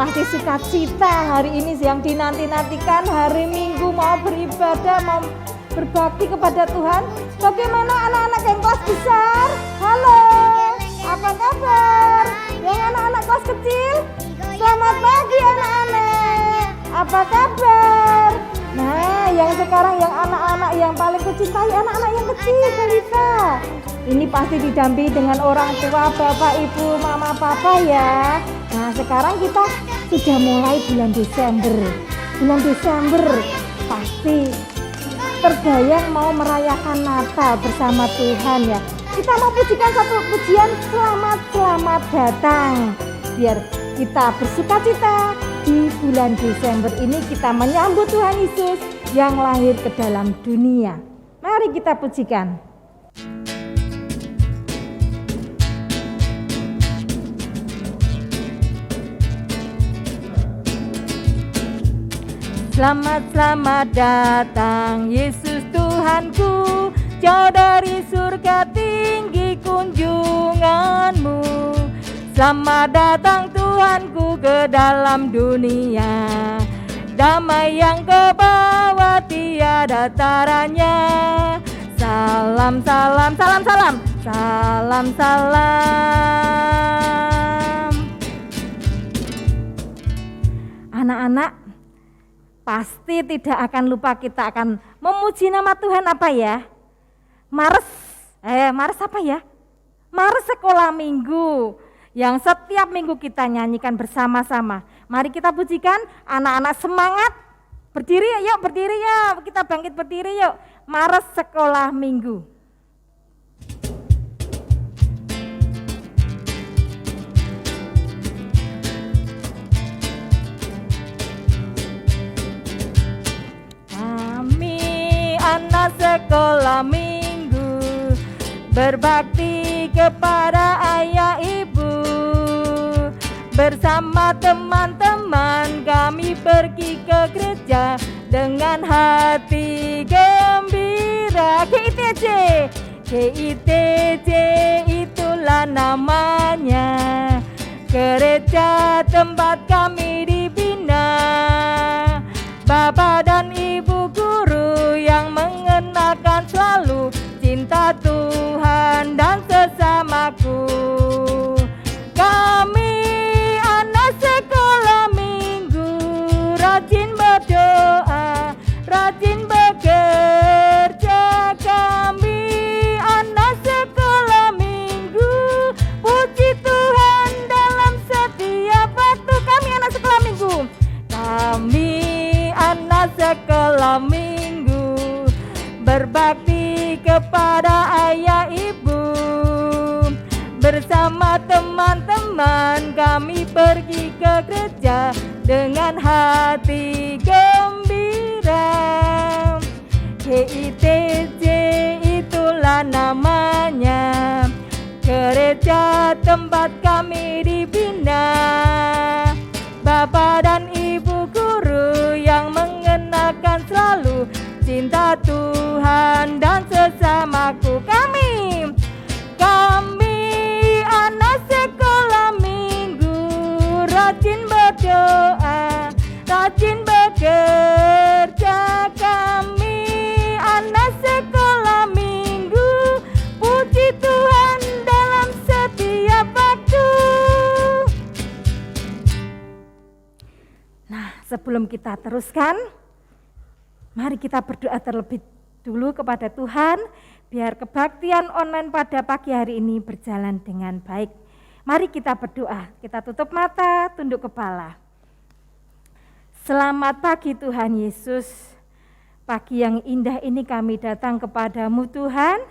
Pasti sukacita hari ini yang dinanti-nantikan, hari Minggu mau beribadah, mau berbakti kepada Tuhan. Bagaimana anak-anak yang kelas besar? Halo, apa kabar? Yang anak-anak kelas kecil? Selamat pagi anak-anak, apa kabar? Nah, yang sekarang yang anak-anak yang paling kucintai, anak-anak yang kecil, balita. Ini pasti didampingi dengan orang tua, bapak, ibu, mama, papa ya. Nah, sekarang kita sudah mulai bulan Desember. Bulan Desember pasti terbayang mau merayakan Natal bersama Tuhan ya. Kita mau pujikan satu pujian, selamat datang. Biar kita bersukacita di bulan Desember ini, kita menyambut Tuhan Yesus yang lahir ke dalam dunia. Mari kita pujikan. Selamat datang Yesus Tuhanku, jauh dari surga tinggi kunjunganmu. Selamat datang Tuhanku ke dalam dunia, damai yang kau bawa tiada taranya. Salam, salam, salam, salam, salam, salam. Anak-anak, pasti tidak akan lupa kita akan memuji nama Tuhan apa ya? Mars apa ya? Mars Sekolah Minggu yang setiap minggu kita nyanyikan bersama-sama. Mari kita pujikan, anak-anak semangat. Berdiri yuk, kita bangkit berdiri yuk. Mars Sekolah Minggu. Anak sekolah minggu berbakti kepada ayah ibu. Bersama teman-teman kami pergi ke gereja dengan hati gembira. GITJ itulah namanya, gereja tempat kami dibina. Bapak dan ibu guru yang mengenakan selalu cinta Tuhan dan sesamaku. Kami anak sekolah minggu rajin berdoa, rajin bekerja. Kami anak sekolah minggu puji Tuhan dalam setiap waktu. Kami anak sekolah minggu. Kami anak sekolah minggu berbakti kepada ayah ibu. Bersama teman-teman kami pergi ke gereja dengan hati gembira. GITJ itulah namanya, gereja tempat kami dibina. Bapak dan ibu guru yang mengenakan selalu cinta Tuhan dan sesamaku. Kami anak sekolah minggu rajin berdoa, rajin bekerja. Kami anak sekolah minggu puji Tuhan dalam setiap waktu. Nah, sebelum kita teruskan, mari kita berdoa terlebih dulu kepada Tuhan, biar kebaktian online pada pagi hari ini berjalan dengan baik. Mari kita berdoa, kita tutup mata, tunduk kepala. Selamat pagi Tuhan Yesus, pagi yang indah ini kami datang kepadamu Tuhan.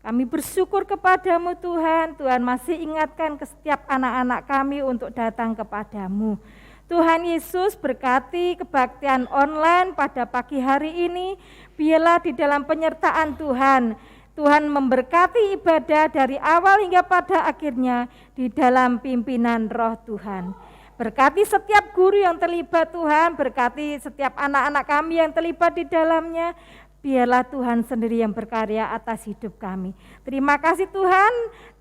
Kami bersyukur kepadamu Tuhan, Tuhan masih ingatkan ke setiap anak-anak kami untuk datang kepadamu. Tuhan Yesus berkati kebaktian online pada pagi hari ini. Biarlah di dalam penyertaan Tuhan, Tuhan memberkati ibadah dari awal hingga pada akhirnya di dalam pimpinan Roh Tuhan. Berkati setiap guru yang terlibat Tuhan, berkati setiap anak-anak kami yang terlibat di dalamnya. Biarlah Tuhan sendiri yang berkarya atas hidup kami. Terima kasih Tuhan.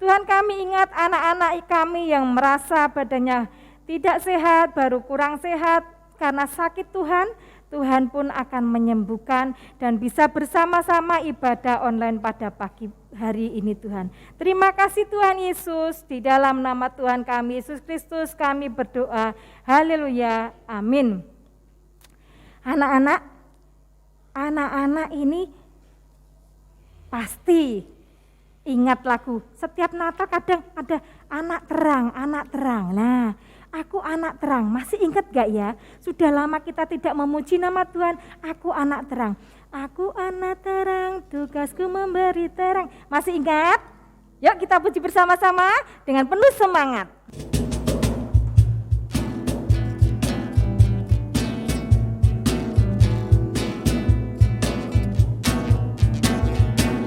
Tuhan, kami ingat anak-anak kami yang merasa badannya tidak sehat, baru kurang sehat karena sakit Tuhan. Tuhan pun akan menyembuhkan dan bisa bersama-sama ibadah online pada pagi hari ini Tuhan. Terima kasih Tuhan Yesus, di dalam nama Tuhan kami Yesus Kristus kami berdoa. Haleluya, amin. Anak-anak ini pasti ingat lagu. Setiap Natal kadang ada anak terang. Nah, aku anak terang, masih ingat gak ya? Sudah lama kita tidak memuji nama Tuhan, aku anak terang. Aku anak terang, tugasku memberi terang. Masih ingat? Yuk kita puji bersama-sama dengan penuh semangat.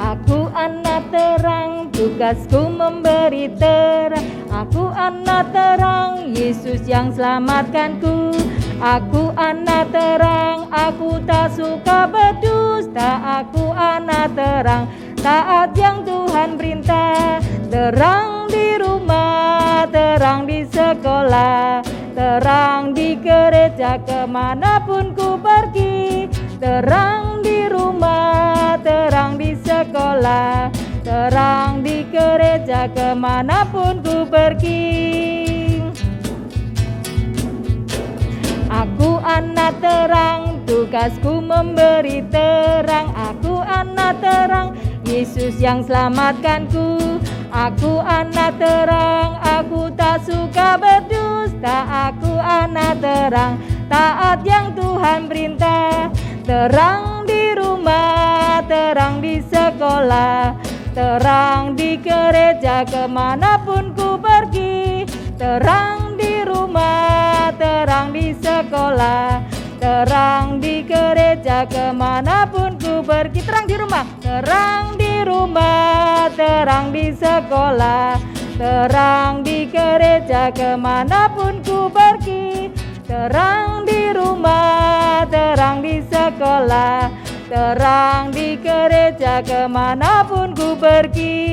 Aku anak terang, tugasku memberi terang. Aku anak terang, Yesus yang selamatkanku. Aku anak terang, aku tak suka berdusta. Aku anak terang, taat yang Tuhan perintah. Terang di rumah, terang di sekolah, terang di gereja kemanapun ku pergi. Terang di rumah, terang di sekolah, terang di gereja kemanapun ku pergi. Aku anak terang, tugasku memberi terang. Aku anak terang, Yesus yang selamatkanku. Aku anak terang, aku tak suka berdusta. Aku anak terang, taat yang Tuhan perintah. Terang di rumah, terang di sekolah, terang di gereja kemanapun ku pergi. Terang di rumah, terang di sekolah, terang di gereja kemanapun ku pergi. Terang di rumah, terang di rumah, terang di sekolah, terang di gereja kemanapun ku pergi. Terang di rumah, terang di sekolah, terang di gereja kemanapun ku pergi.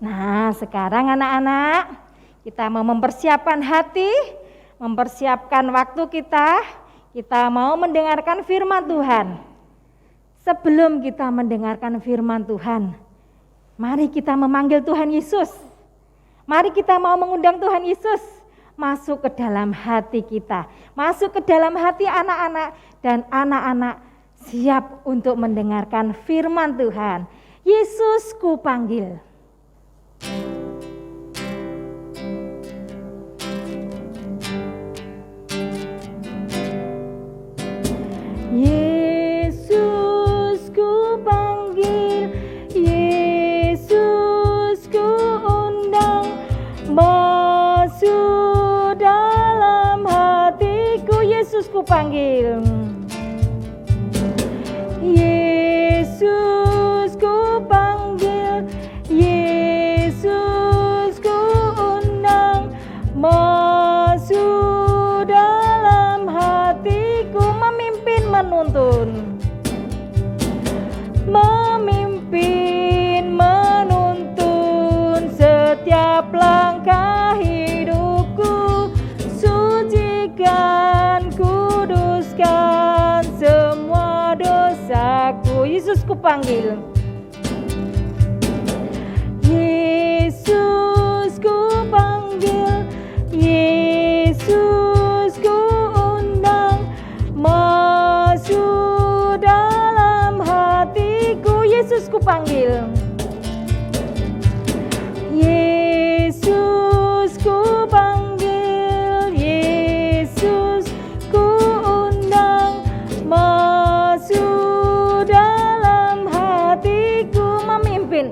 Nah, sekarang anak-anak, kita mau mempersiapkan hati, mempersiapkan waktu kita mau mendengarkan firman Tuhan. Sebelum kita mendengarkan firman Tuhan, mari kita memanggil Tuhan Yesus. Mari kita mau mengundang Tuhan Yesus masuk ke dalam hati kita, masuk ke dalam hati anak-anak, dan anak-anak siap untuk mendengarkan firman Tuhan. Yesus ku panggil. Yesus ku panggil, Yesus ku undang, masuk dalam hatiku. Yesus ku panggil, Yesus ku panggil, Yesus ku undang, masuk dalam hatiku. Memimpin, menuntun, memimpin, menuntun setiap langkah hidupku. Sucikan, kuduskan semua dosaku. Yesus ku panggil, Yesus ku panggil, Yesus ku undang, masuk dalam hatiku. Yesus ku panggil, Yesus ku panggil, Yesus ku undang, masuk dalam hatiku. Memimpin,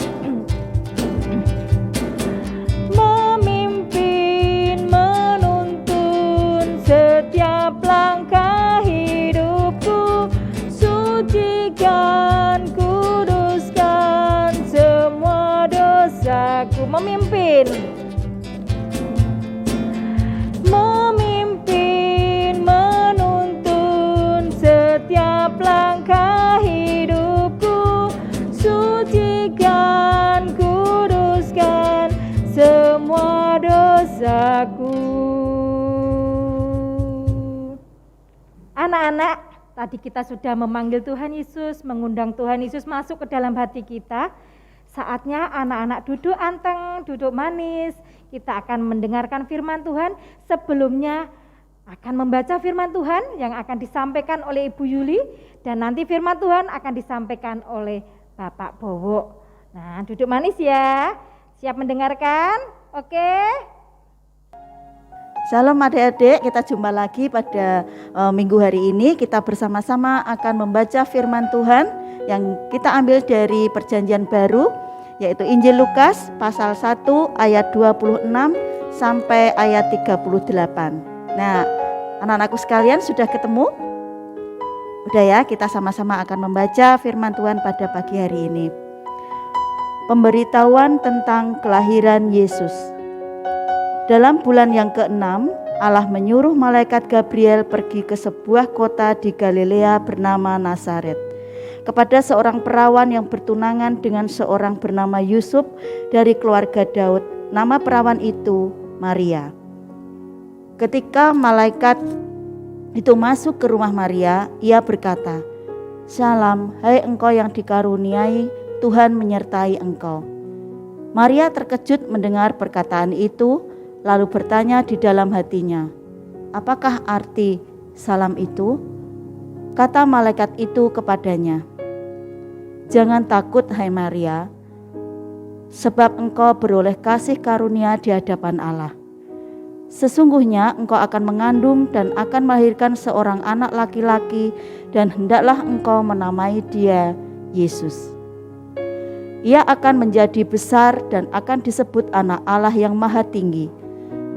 mujizaku. Anak-anak, tadi kita sudah memanggil Tuhan Yesus, mengundang Tuhan Yesus masuk ke dalam hati kita. Saatnya anak-anak duduk anteng, duduk manis. Kita akan mendengarkan firman Tuhan. Sebelumnya akan membaca firman Tuhan yang akan disampaikan oleh Ibu Yuli. Dan nanti firman Tuhan akan disampaikan oleh Bapak Bowo. Nah, duduk manis ya. Siap mendengarkan? Oke? Salam adik-adik, kita jumpa lagi pada minggu hari ini. Kita bersama-sama akan membaca firman Tuhan yang kita ambil dari Perjanjian Baru, yaitu Injil Lukas pasal 1 ayat 26 sampai ayat 38. Nah, anak-anakku sekalian sudah ketemu? Udah ya, kita sama-sama akan membaca firman Tuhan pada pagi hari ini. Pemberitahuan tentang kelahiran Yesus. Dalam bulan yang ke-6, Allah menyuruh malaikat Gabriel pergi ke sebuah kota di Galilea bernama Nazaret, kepada seorang perawan yang bertunangan dengan seorang bernama Yusuf dari keluarga Daud. Nama perawan itu Maria. Ketika malaikat itu masuk ke rumah Maria, ia berkata, "Salam, hai engkau yang dikaruniai, Tuhan menyertai engkau." Maria terkejut mendengar perkataan itu, lalu bertanya di dalam hatinya, "Apakah arti salam itu?" Kata malaikat itu kepadanya, "Jangan takut, hai Maria, sebab engkau beroleh kasih karunia di hadapan Allah. Sesungguhnya engkau akan mengandung dan akan melahirkan seorang anak laki-laki, dan hendaklah engkau menamai dia Yesus. Ia akan menjadi besar dan akan disebut Anak Allah yang Maha Tinggi.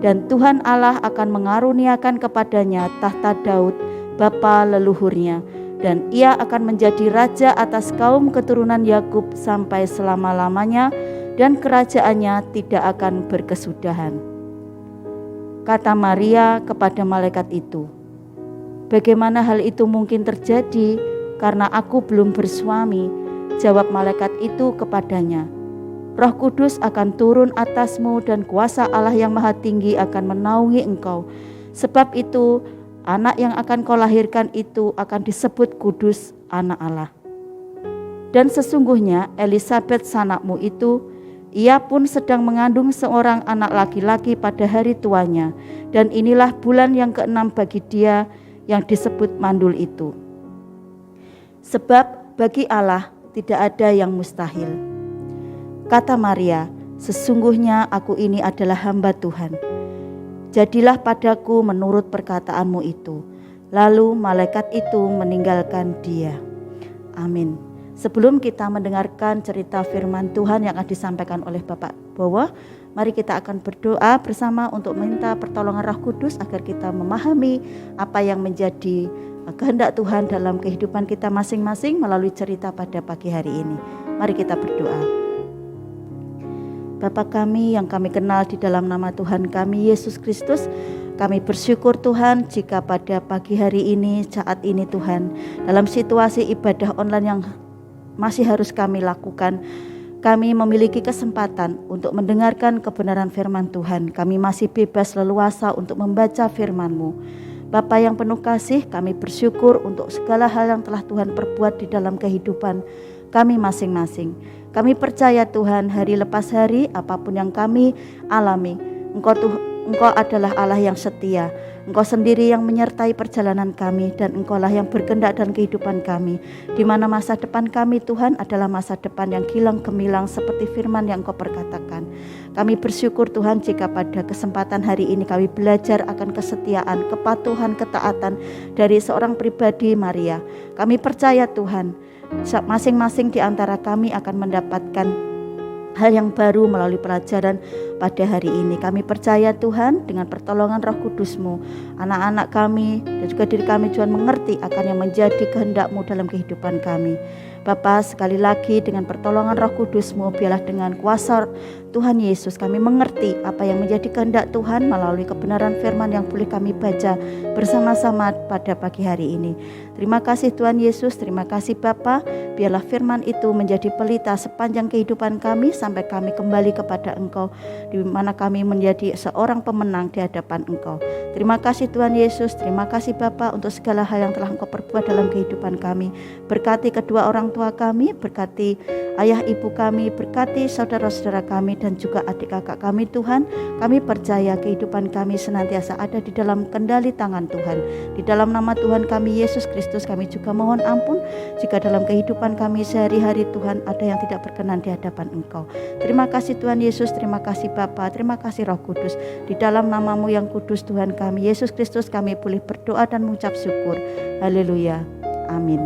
Dan Tuhan Allah akan mengaruniakan kepadanya tahta Daud, bapa leluhurnya, dan ia akan menjadi raja atas kaum keturunan Yakub sampai selama-lamanya, dan kerajaannya tidak akan berkesudahan." Kata Maria kepada malaikat itu, "Bagaimana hal itu mungkin terjadi, karena aku belum bersuami?" Jawab malaikat itu kepadanya, "Roh Kudus akan turun atasmu dan kuasa Allah yang Maha Tinggi akan menaungi engkau. Sebab itu anak yang akan kau lahirkan itu akan disebut kudus, Anak Allah. Dan sesungguhnya Elisabet sanakmu itu, ia pun sedang mengandung seorang anak laki-laki pada hari tuanya, dan inilah bulan yang ke-6 bagi dia yang disebut mandul itu. Sebab bagi Allah tidak ada yang mustahil." Kata Maria, "Sesungguhnya aku ini adalah hamba Tuhan. Jadilah padaku menurut perkataanmu itu." Lalu malaikat itu meninggalkan dia. Amin. Sebelum kita mendengarkan cerita firman Tuhan yang akan disampaikan oleh Bapak Bowo, mari kita akan berdoa bersama untuk minta pertolongan Roh Kudus agar kita memahami apa yang menjadi kehendak Tuhan dalam kehidupan kita masing-masing melalui cerita pada pagi hari ini. Mari kita berdoa. Bapa kami yang kami kenal di dalam nama Tuhan kami Yesus Kristus, kami bersyukur Tuhan jika pada pagi hari ini, saat ini Tuhan, dalam situasi ibadah online yang masih harus kami lakukan, kami memiliki kesempatan untuk mendengarkan kebenaran firman Tuhan. Kami masih bebas leluasa untuk membaca firman-Mu. Bapa yang penuh kasih, kami bersyukur untuk segala hal yang telah Tuhan perbuat di dalam kehidupan kami masing-masing. Kami percaya Tuhan, hari lepas hari apapun yang kami alami, Engkau adalah Allah yang setia. Engkau sendiri yang menyertai perjalanan kami, dan Engkaulah yang berkehendak dalam kehidupan kami, di mana masa depan kami Tuhan adalah masa depan yang kilang gemilang seperti firman yang Engkau perkatakan. Kami bersyukur Tuhan jika pada kesempatan hari ini kami belajar akan kesetiaan, kepatuhan, ketaatan dari seorang pribadi Maria. Kami percaya Tuhan, masing-masing di antara kami akan mendapatkan hal yang baru melalui pelajaran pada hari ini. Kami percaya Tuhan, dengan pertolongan Roh Kudus-Mu, anak-anak kami dan juga diri kami Tuhan mengerti akan yang menjadi kehendak-Mu dalam kehidupan kami. Bapa, sekali lagi dengan pertolongan Roh Kudus-Mu, biarlah dengan kuasa Tuhan Yesus kami mengerti apa yang menjadi kehendak Tuhan melalui kebenaran firman yang boleh kami baca bersama-sama pada pagi hari ini. Terima kasih Tuhan Yesus, terima kasih Bapa. Biarlah firman itu menjadi pelita sepanjang kehidupan kami sampai kami kembali kepada Engkau, di mana kami menjadi seorang pemenang di hadapan Engkau. Terima kasih Tuhan Yesus, terima kasih Bapa untuk segala hal yang telah Engkau perbuat dalam kehidupan kami. Berkati kedua orang tua kami, berkati ayah ibu kami, berkati saudara-saudara kami dan juga adik kakak kami Tuhan. Kami percaya kehidupan kami senantiasa ada di dalam kendali tangan Tuhan. Di dalam nama Tuhan kami Yesus Kristus kami juga mohon ampun jika dalam kehidupan kami sehari-hari Tuhan ada yang tidak berkenan di hadapan Engkau. Terima kasih Tuhan Yesus, terima kasih Bapa, terima kasih Roh Kudus. Di dalam namamu yang kudus Tuhan kami Yesus Kristus kami boleh berdoa dan mengucap syukur. Haleluya. Amin.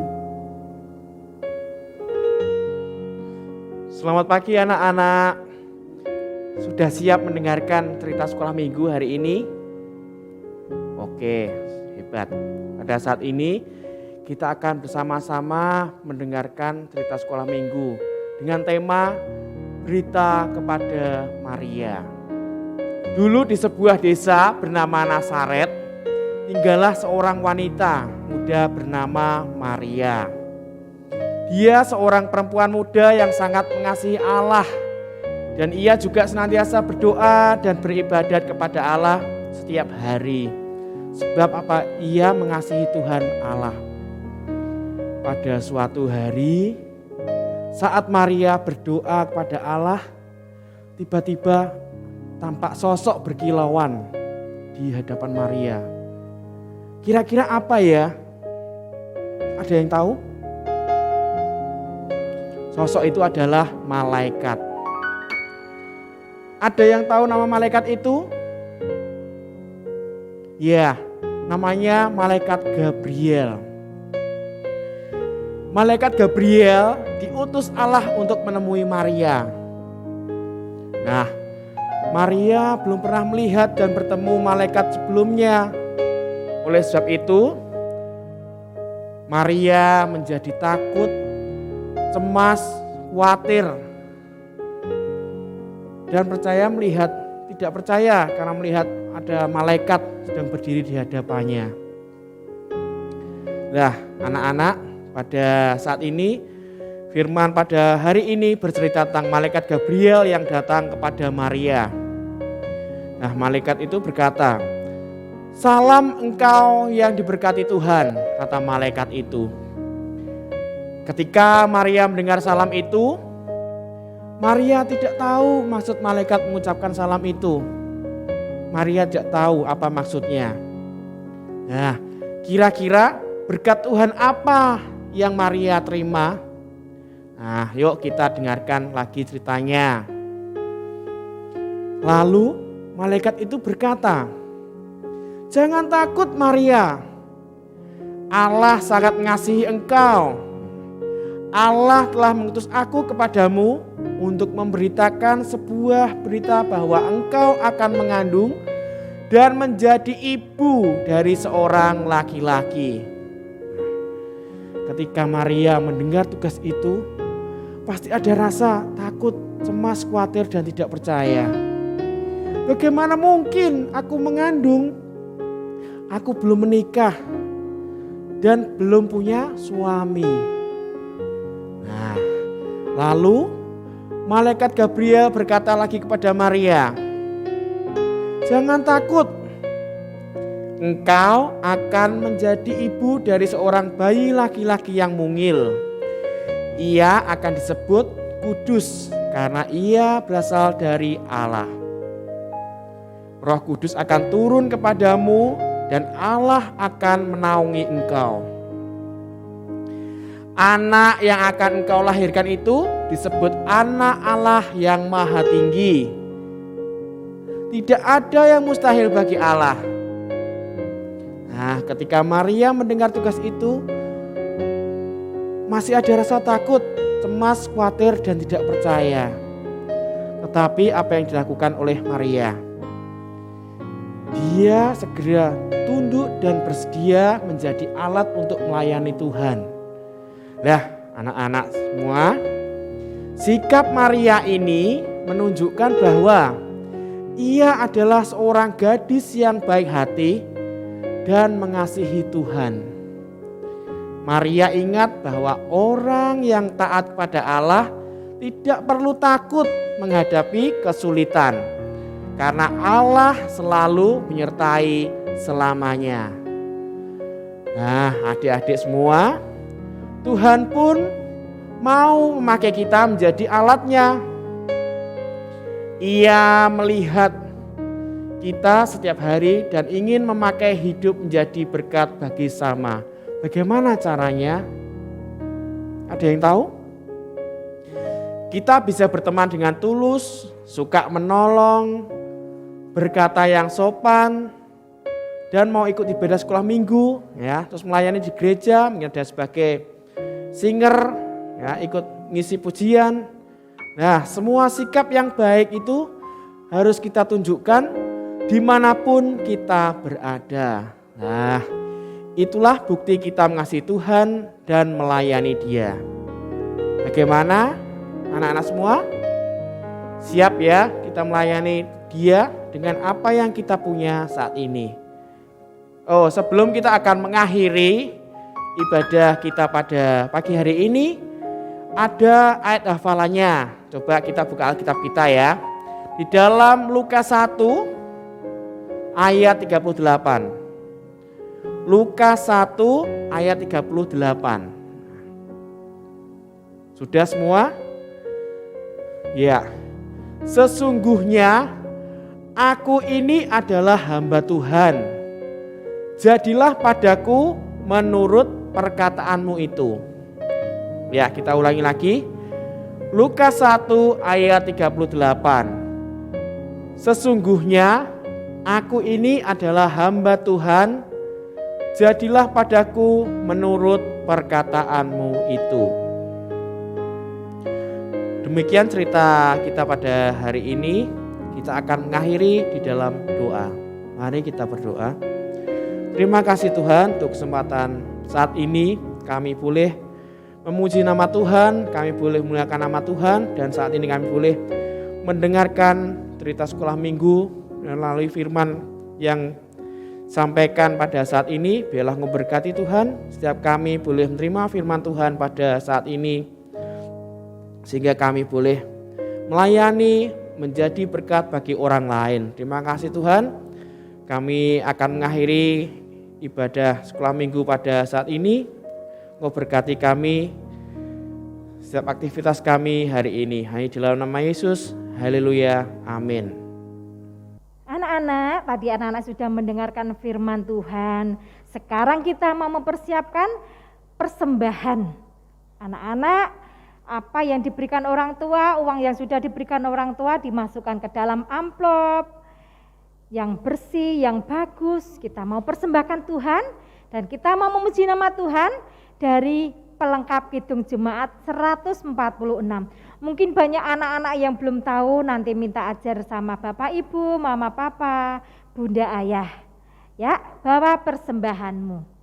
Selamat pagi anak-anak. Sudah siap mendengarkan cerita sekolah minggu hari ini? Oke, hebat. Pada saat ini kita akan bersama-sama mendengarkan cerita sekolah minggu dengan tema Berita kepada Maria. Dulu di sebuah desa bernama Nasaret, tinggallah seorang wanita muda bernama Maria. Dia seorang perempuan muda yang sangat mengasihi Allah dan ia juga senantiasa berdoa dan beribadat kepada Allah setiap hari. Sebab apa? Ia mengasihi Tuhan Allah. Pada suatu hari saat Maria berdoa kepada Allah, tiba-tiba tampak sosok berkilauan di hadapan Maria. Kira-kira apa ya? Ada yang tahu? Sosok itu adalah malaikat. Ada yang tahu nama malaikat itu? Ya, namanya malaikat Gabriel. Malaikat Gabriel diutus Allah untuk menemui Maria. Nah, Maria belum pernah melihat dan bertemu malaikat sebelumnya. Oleh sebab itu, Maria menjadi takut, cemas, khawatir, dan tidak percaya karena melihat ada malaikat sedang berdiri di hadapannya. Nah, anak-anak, pada saat ini firman pada hari ini bercerita tentang malaikat Gabriel yang datang kepada Maria. Nah, malaikat itu berkata, "Salam engkau yang diberkati Tuhan," kata malaikat itu. Ketika Maria mendengar salam itu, Maria tidak tahu maksud malaikat mengucapkan salam itu. Maria tidak tahu apa maksudnya. Nah, kira-kira berkat Tuhan apa yang Maria terima? Nah, yuk kita dengarkan lagi ceritanya. Lalu malaikat itu berkata, "Jangan takut Maria, Allah sangat mengasihi engkau. Allah telah mengutus aku kepadamu untuk memberitakan sebuah berita bahwa engkau akan mengandung dan menjadi ibu dari seorang laki-laki." Ketika Maria mendengar tugas itu, pasti ada rasa takut, cemas, khawatir, dan tidak percaya. Bagaimana mungkin aku mengandung? Aku belum menikah dan belum punya suami. Nah, lalu malaikat Gabriel berkata lagi kepada Maria, "Jangan takut. Engkau akan menjadi ibu dari seorang bayi laki-laki yang mungil. Ia akan disebut Kudus karena ia berasal dari Allah. Roh Kudus akan turun kepadamu dan Allah akan menaungi engkau. Anak yang akan engkau lahirkan itu disebut anak Allah yang maha tinggi. Tidak ada yang mustahil bagi Allah." Nah, ketika Maria mendengar tugas itu, masih ada rasa takut, cemas, khawatir, dan tidak percaya. Tetapi apa yang dilakukan oleh Maria? Dia segera tunduk dan bersedia menjadi alat untuk melayani Tuhan. Nah, anak-anak semua, sikap Maria ini menunjukkan bahwa ia adalah seorang gadis yang baik hati dan mengasihi Tuhan. Maria ingat bahwa orang yang taat kepada Allah tidak perlu takut menghadapi kesulitan, karena Allah selalu menyertai selamanya. Nah, adik-adik semua, Tuhan pun mau memakai kita menjadi alatnya. Ia melihat kita setiap hari dan ingin memakai hidup menjadi berkat bagi sama. Bagaimana caranya? Ada yang tahu? Kita bisa berteman dengan tulus, suka menolong, berkata yang sopan, dan mau ikut ibadah sekolah minggu, ya, terus melayani di gereja, ada sebagai singer, ya, ikut ngisi pujian. Nah, semua sikap yang baik itu harus kita tunjukkan dimanapun kita berada. Nah, itulah bukti kita mengasihi Tuhan dan melayani Dia. Bagaimana anak-anak semua? Siap ya kita melayani Dia dengan apa yang kita punya saat ini. Oh, sebelum kita akan mengakhiri ibadah kita pada pagi hari ini, ada ayat hafalannya. Coba kita buka Alkitab kita ya. Di dalam Lukas 1 ayat 38. Lukas 1 ayat 38. Sudah semua? Ya. Sesungguhnya aku ini adalah hamba Tuhan. Jadilah padaku menurut perkataanmu itu. Ya, kita ulangi lagi. Lukas 1 ayat 38. Sesungguhnya aku ini adalah hamba Tuhan. Jadilah padaku menurut perkataanmu itu. Demikian cerita kita pada hari ini. Kita akan mengakhiri di dalam doa. Mari kita berdoa. Terima kasih Tuhan untuk kesempatan saat ini kami boleh memuji nama Tuhan, kami boleh memuliakan nama Tuhan, dan saat ini kami boleh mendengarkan cerita sekolah minggu melalui firman yang sampaikan pada saat ini. Biarlah memberkati Tuhan, setiap kami boleh menerima firman Tuhan pada saat ini, sehingga kami boleh melayani, menjadi berkat bagi orang lain. Terima kasih Tuhan. Kami akan mengakhiri ibadah sekolah minggu pada saat ini. Memberkati kami, setiap aktivitas kami hari ini. Hanya di dalam nama Yesus. Haleluya. Amin. Anak-anak, tadi anak-anak sudah mendengarkan firman Tuhan. Sekarang kita mau mempersiapkan persembahan. Anak-anak, apa yang diberikan orang tua, uang yang sudah diberikan orang tua dimasukkan ke dalam amplop yang bersih, yang bagus. Kita mau persembahkan Tuhan dan kita mau memuji nama Tuhan dari pelengkap Kidung Jemaat 146. Mungkin banyak anak-anak yang belum tahu, nanti minta ajar sama Bapak Ibu, Mama Papa, Bunda Ayah. Ya, bawa persembahanmu.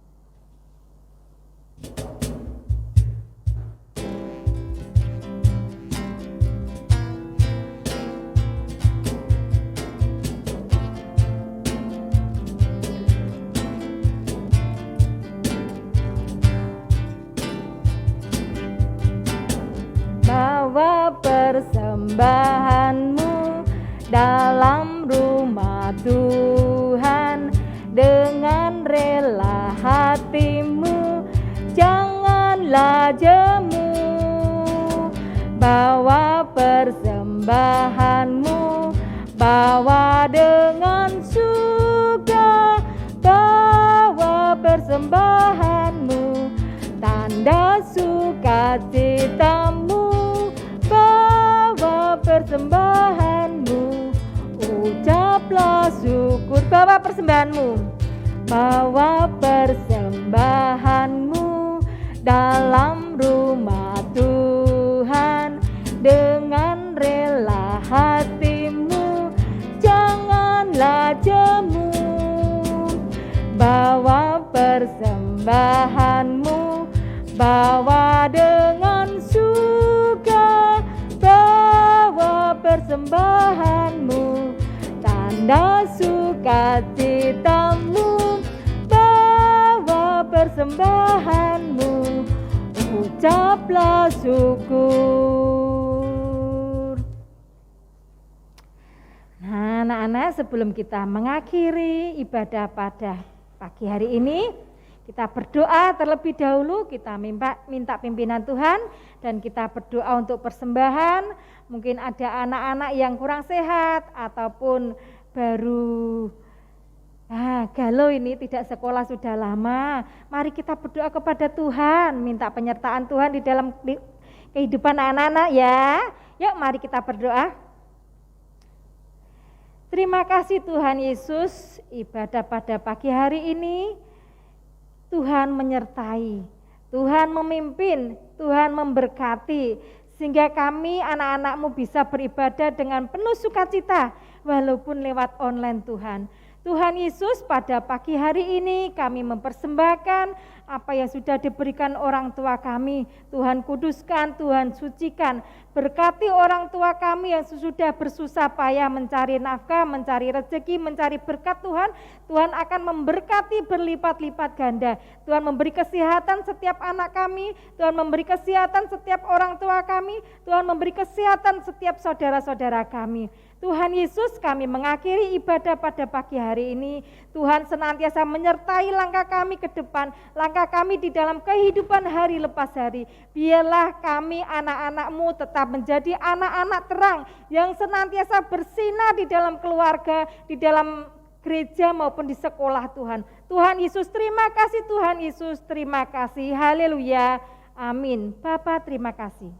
Bawa persembahanmu dalam rumah Tuhan dengan rela hatimu, janganlah jemu. Bawa persembahanmu, bawa dengan suka, bawa persembahanmu, tanda sukacitamu. Bawa persembahanmu, ucaplah syukur. Bawa persembahanmu, bawa persembahanmu dalam rumah Tuhan dengan rela hatimu, janganlah jemu. Bawa persembahanmu, bawa dengan suka, bawa persembahanmu, tanda sukacitamu. Bawa persembahanmu, ucaplah syukur. Nah, anak-anak, sebelum kita mengakhiri ibadah pada pagi hari ini, kita berdoa terlebih dahulu, kita minta pimpinan Tuhan, dan kita berdoa untuk persembahan. Mungkin ada anak-anak yang kurang sehat, ataupun baru galau ini, tidak sekolah sudah lama. Mari kita berdoa kepada Tuhan, minta penyertaan Tuhan di dalam kehidupan anak-anak ya. Yuk mari kita berdoa. Terima kasih Tuhan Yesus, ibadah pada pagi hari ini Tuhan menyertai, Tuhan memimpin, Tuhan memberkati, sehingga kami anak-anak-Mu bisa beribadah dengan penuh sukacita walaupun lewat online Tuhan. Tuhan Yesus, pada pagi hari ini kami mempersembahkan apa yang sudah diberikan orang tua kami. Tuhan kuduskan, Tuhan sucikan. Berkati orang tua kami yang sudah bersusah payah mencari nafkah, mencari rezeki, mencari berkat Tuhan. Tuhan akan memberkati berlipat-lipat ganda. Tuhan memberi kesehatan setiap anak kami. Tuhan memberi kesehatan setiap orang tua kami. Tuhan memberi kesehatan setiap saudara-saudara kami. Tuhan Yesus, kami mengakhiri ibadah pada pagi hari ini. Tuhan senantiasa menyertai langkah kami ke depan, langkah kami di dalam kehidupan hari lepas hari. Biarlah kami anak-anak-Mu tetap menjadi anak-anak terang yang senantiasa bersinar di dalam keluarga, di dalam gereja maupun di sekolah Tuhan. Tuhan Yesus, terima kasih. Tuhan Yesus, terima kasih. Haleluya. Amin. Bapa, terima kasih.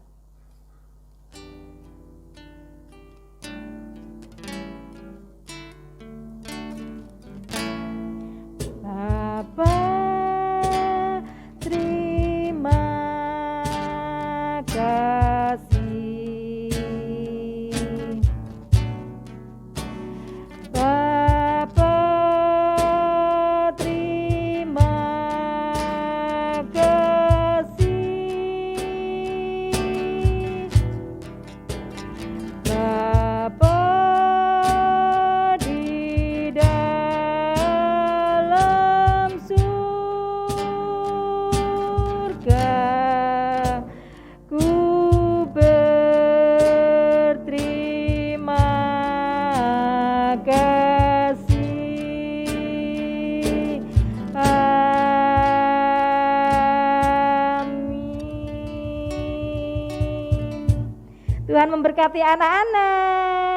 Bapa, terima kasih. Bapa, terima kasih. Bapa di dalam surga, ku berterima kasih. Amin. Tuhan memberkati anak-anak.